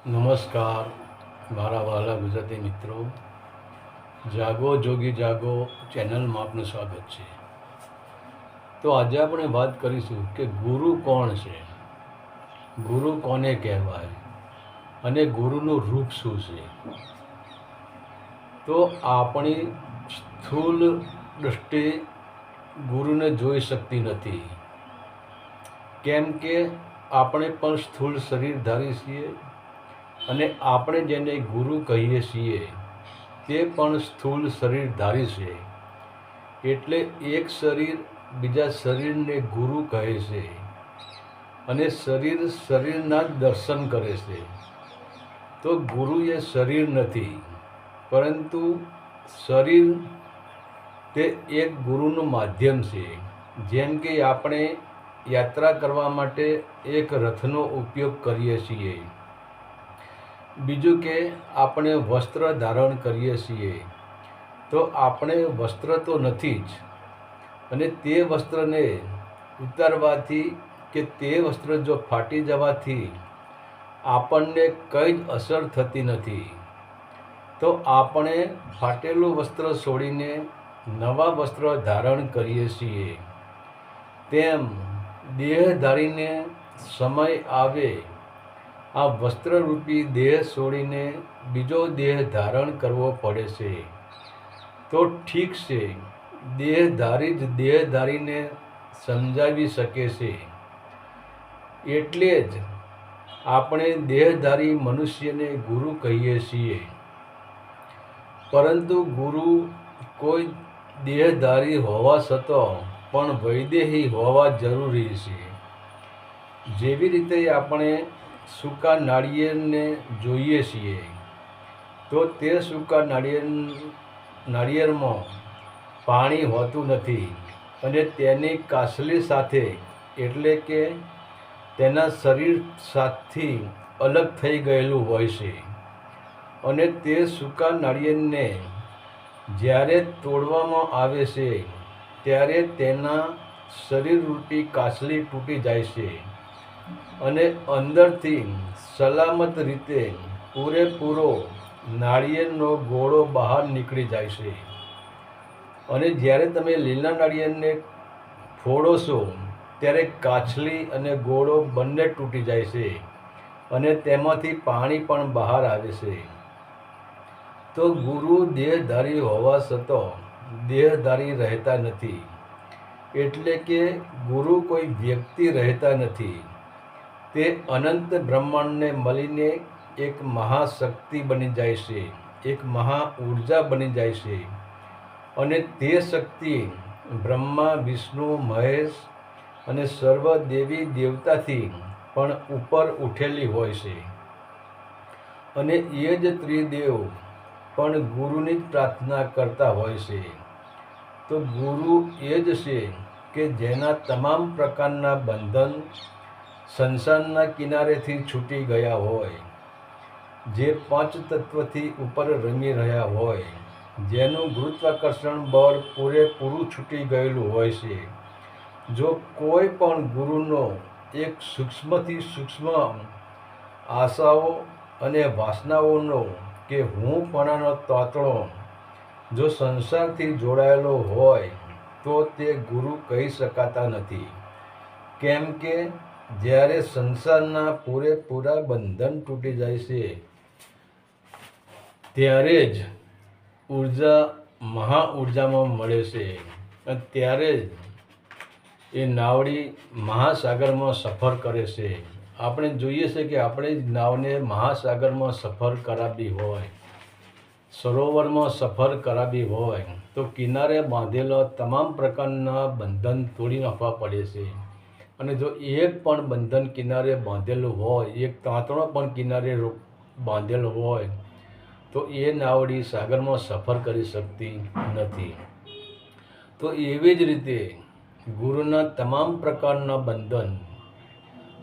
નમસ્કાર મારા વહાલા ગુજરાતી મિત્રો, જાગો જોગી જાગો ચેનલમાં આપનું સ્વાગત છે. તો આજે આપણે વાત કરીશું કે ગુરુ કોણ છે, ગુરુ કોને કહેવાય અને ગુરુનું રૂપ શું છે. તો આપણી સ્થૂળ દૃષ્ટિ ગુરુને જોઈ શકતી નથી, કેમ કે આપણે પણ સ્થૂળ શરીરધારી છીએ અને આપણે જેને ગુરુ કહીએ છીએ તે પણ સ્થૂળ શરીરધારી છે. એટલે એક શરીર બીજા શરીરને ગુરુ કહે છે અને શરીર શરીરના જ દર્શન કરે છે. તો ગુરુ એ શરીર નથી, પરંતુ શરીર તે એક ગુરુનું માધ્યમ છે. જેમ કે આપણે યાત્રા કરવા માટે એક રથનો ઉપયોગ કરીએ છીએ, બીજું કે આપણે વસ્ત્ર ધારણ કરીએ છીએ, તો આપણે વસ્ત્ર તો નથી જ, અને તે વસ્ત્રને ઉતારવાથી કે તે વસ્ત્ર જો ફાટી જવાથી આપણને કંઈ જ અસર થતી નથી. તો આપણે ફાટેલું વસ્ત્ર છોડીને નવા વસ્ત્ર ધારણ કરીએ છીએ. તેમ દેહધારીને સમય આવે આ વસ્ત્રરૂપી દેહ છોડીને બીજો દેહ ધારણ કરવો પડે છે. તો ઠીક છે, દેહધારી જ દેહધારીને સમજાવી શકે છે. એટલે જ આપણે દેહધારી મનુષ્યને ગુરુ કહીએ છીએ. પરંતુ ગુરુ કોઈ દેહધારી હોવા છતાં પણ વૈદેહી હોવા જરૂરી છે. જેવી રીતે આપણે સૂકા નાળિયેરને જોઈએ છીએ, તો તે સૂકા નાળિયેરમાં પાણી હોતું નથી અને તેની કાસલી સાથે એટલે કે તેના શરીર સાથથી અલગ થઈ ગયેલું હોય છે. અને તે સૂકા નાળિયેરને જ્યારે તોડવામાં આવે છે ત્યારે તેના શરીરરૂપી કાસલી તૂટી જાય છે અને અંદરથી સલામત રીતે પૂરેપૂરો નાળિયેરનો ગોળો બહાર નીકળી જાય છે. અને જ્યારે તમે લીલા નાળિયેરને ફોડો છો ત્યારે કાછલી અને ગોળો બંને તૂટી જાય છે અને તેમાંથી પાણી પણ બહાર આવે છે. તો ગુરુ દેહધારી હોવા છતાં દેહધારી રહેતા નથી. એટલે કે ગુરુ કોઈ વ્યક્તિ રહેતા નથી, તે અનંત બ્રહ્માંડને મળીને એક મહાશક્તિ બની જાય છે, એક મહા ઉર્જા બની જાય છે. અને તે શક્તિ બ્રહ્મા વિષ્ણુ મહેશ અને સર્વ દેવી દેવતાથી પણ ઉપર ઉઠેલી હોય છે. અને એ જ ત્રિદેવ પણ ગુરુની જ પ્રાર્થના કરતા હોય છે. તો ગુરુ એ જ છે કે જેના તમામ પ્રકારના બંધન સંસારના કિનારેથી છૂટી ગયા હોય, જે પાંચ તત્વથી ઉપર રમી રહ્યા હોય, જેનું ગુરુત્વાકર્ષણ બળ પૂરેપૂરું છૂટી ગયેલું હોય છે. જો કોઈ પણ ગુરુનો એક સૂક્ષ્મથી સૂક્ષ્મ આશાઓ અને વાસનાઓનો કે હુંપણાનો તોતણો જો સંસારથી જોડાયેલો હોય તો તે ગુરુ કહી શકાતા નથી. કેમ કે જ્યારે સંસારના પૂરેપૂરા બંધન તૂટી જાય છે ત્યારે જ ઉર્જા મહાઉર્જામાં મળે છે, અને ત્યારે જ એ નાવડી મહાસાગરમાં સફર કરે છે. આપણે જોઈએ છે કે આપણે જ નાવને મહાસાગરમાં સફર કરાવી હોય, સરોવરમાં સફર કરાવી હોય, તો કિનારે બાંધેલા તમામ પ્રકારના બંધન તોડી નાખવા પડે છે. અને જો એક પણ બંધન કિનારે બાંધેલું હોય, એક તાંતણો પણ કિનારે બાંધેલો હોય, તો એ નાવડી સાગરમાં સફર કરી શકતી નથી. તો એવી જ રીતે ગુરુના તમામ પ્રકારના બંધન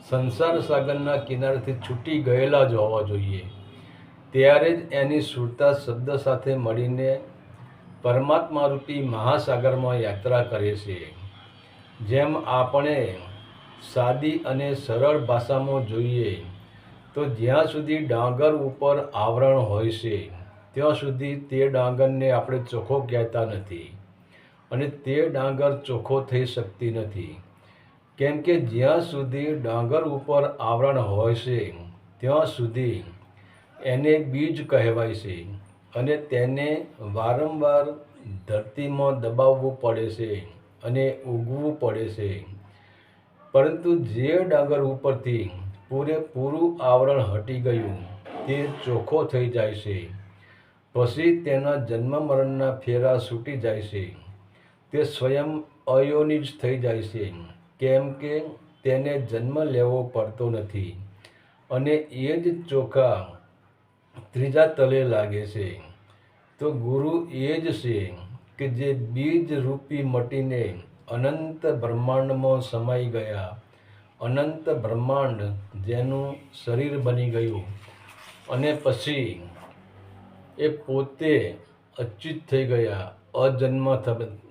સંસાર સાગરના કિનારેથી છૂટી ગયેલા જ હોવા જોઈએ. ત્યારે જ એની સુરતા શબ્દ સાથે મળીને પરમાત્મારૂપી મહાસાગરમાં યાત્રા કરે છે. જેમ આપણે સાદી અને સરળ ભાષામાં જોઈએ તો જ્યાં સુધી ડાંગર ઉપર આવરણ હોય છે ત્યાં સુધી તે ડાંગરને આપણે ચોખ્ખો કહેતા નથી, અને તે ડાંગર ચોખ્ખો થઈ શકતી નથી. કેમ કે જ્યાં સુધી ડાંગર ઉપર આવરણ હોય છે ત્યાં સુધી એને બીજ કહેવાય છે, અને તેને વારંવાર ધરતીમાં દબાવવું પડે છે અને ઉગવું પડે છે. પરંતુ જે ડાંગર ઉપરથી પૂરેપૂરું આવરણ હટી ગયું તે ચોખ્ખો થઈ જાય છે, પછી તેના જન્મ મરણના ફેરા છૂટી જાય છે. તે સ્વયં અયોનિજ થઈ જાય છે, કેમ કે તેને જન્મ લેવો પડતો નથી, અને એ જ ચોખા ત્રીજા તલે લાગે છે. તો ગુરુ એ જ છે કે જે બીજ રૂપી મટીને અનંત બ્રહ્માંડમાં સમાઈ ગયા, અનંત બ્રહ્માંડ જેનું શરીર બની ગયું, અને પછી એ પોતે અચ્યુત થઈ ગયા, અજન્મ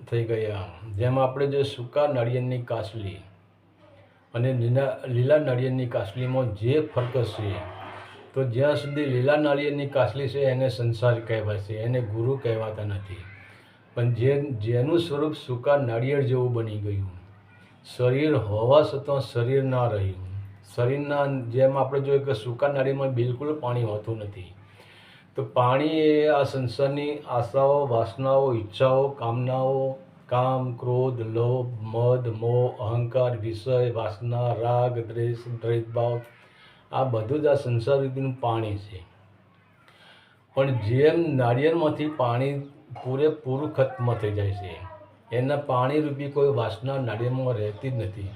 થઈ ગયા. જેમ આપણે જે સૂકા નાળિયેરની કાસલી અને લીલા નાળિયેરની કાસલીમાં જે ફરક છે, તો જ્યાં સુધી લીલા નાળિયેરની કાસલી છે એને સંસાર કહેવાય છે, એને ગુરુ કહેવાતા નથી. પણ જેનું સ્વરૂપ સૂકા નાળિયેર જેવું બની ગયું, શરીર હોવા છતાં શરીર ના રહ્યું. શરીરના જેમ આપણે જોઈએ કે સૂકા નાળિયેરમાં બિલકુલ પાણી હોતું નથી. તો પાણી એ આ સંસારની આશાઓ, વાસનાઓ, ઈચ્છાઓ, કામનાઓ, કામ, ક્રોધ, લોભ, મદ, મોહ, અહંકાર, વિષય, વાસના, રાગ, દ્વેષ, દ્વૈતભાવ, આ બધું જ આ સંસાર રૂપીનું પાણી છે. પણ જેમ નાળિયેરમાંથી પાણી પૂરેપૂરું ખત્મ થઈ જાય છે, એના પાણી રૂપી કોઈ વાસના નાળિયેરમાં રહેતી જ નથી.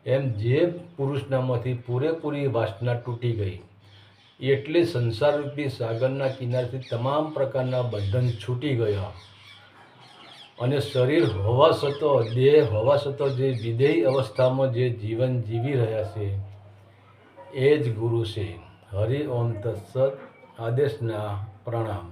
એમ જે પુરુષનામાંથી પૂરેપૂરી વાસના તૂટી ગઈ, એટલે સંસાર રૂપી સાગરના કિનારેથી તમામ પ્રકારના બંધન છૂટી ગયા, અને શરીર હોવા છતાં, દેહ હોવા છતાં જે વિધેય અવસ્થામાં જે જીવન જીવી રહ્યા છે એ જ ગુરુ છે. હરિ ઓમ તત્સત. આદેશના પ્રણામ.